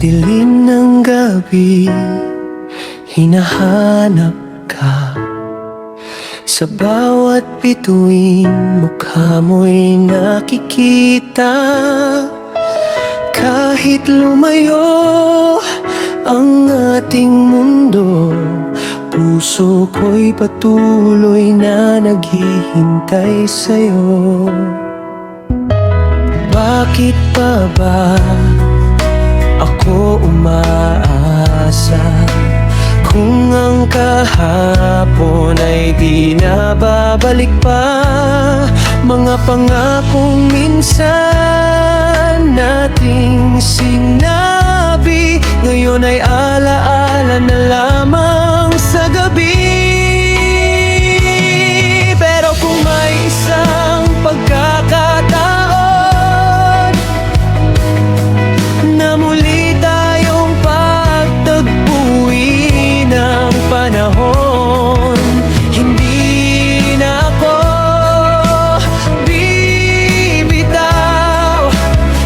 dilim ng gabi, hinahanap ka. Sa bawat bituin, mukha mo'y nakikita. Kahit lumayo ang ating mundo, puso ko'y patuloy na naghihintay sa'yo. Bakit pa ba ako umaasa kung ang kahapon ay di na babalik pa? Mga pangakong minsan nating sinabi, ngayon ay alaala na lamang sa gabi. Pero kung may isang pagkakataon na muli tayong pagtagpuin ng panahon, hindi na ako bibitaw,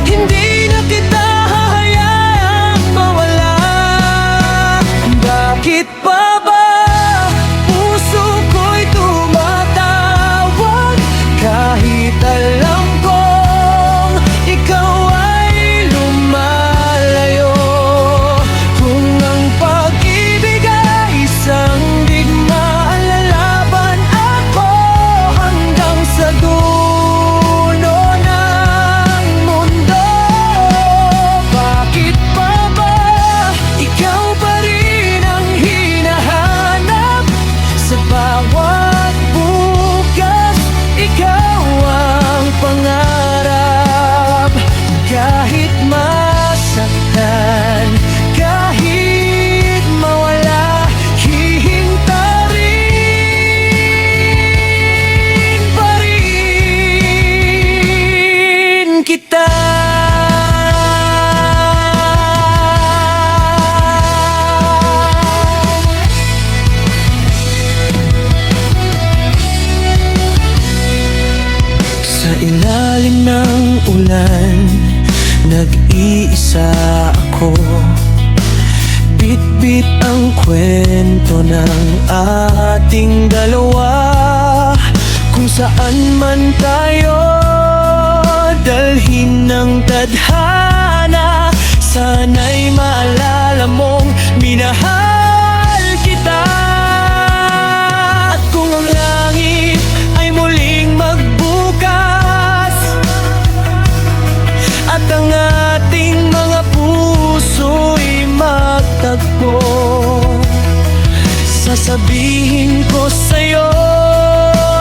hindi na kita hahayaang mawala. Bakit pa ba puso ko'y tumatawag kahit alam kong ikaw ay lumalayo? Kung ang pag-ibig ay isang digmaan, lalaban ako hanggang sa dulo ng mundo. Bakit pa ba ikaw pa rin ang hinahanap sa bawat bukas? Ikaw ang pangarap, kahit masaktan, kahit mawala, hihintarin pa rin kita. Sa ilalim ng ulan, nag-iisa ako. Bit-bit ang kwento ng ating dalawa. Kung saan man tayo dalhin ng tadhana, sana'y maalala mong minahal kita. At kung ang langit ay muling magbukas at ang ating mga puso'y magtagpo, sasabihin ko sa'yo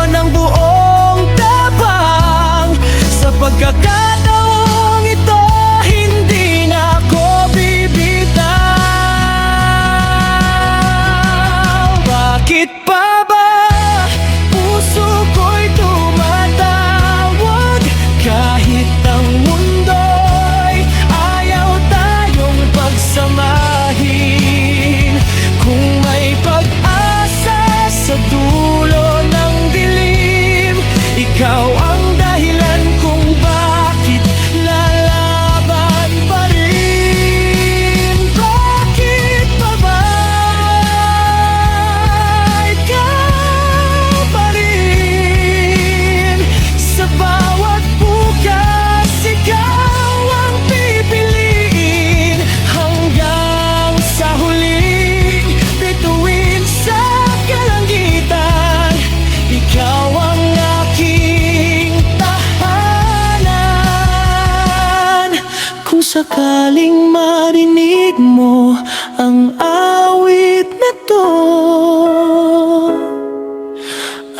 ng buong tapang, sa pagkakataong ito, hindi na ako bibitaw. Bakit pa ba puso ko'y tumatawag kahit ang mundo'y ayaw tayong pagsamahin? Kung may pag-asa sa dulo ng dilim, ikaw ang dahilan kung bakit lalaban pa rin. Bakit pa ba ikaw pa rin? Sa bawat bukas, ikaw ang pipiliin hanggang sa huling bituin sa kalangitan. Ikaw ang aking tahanan. Kung sakaling marinig mo ang awit na to,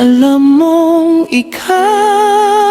alam mong ikaw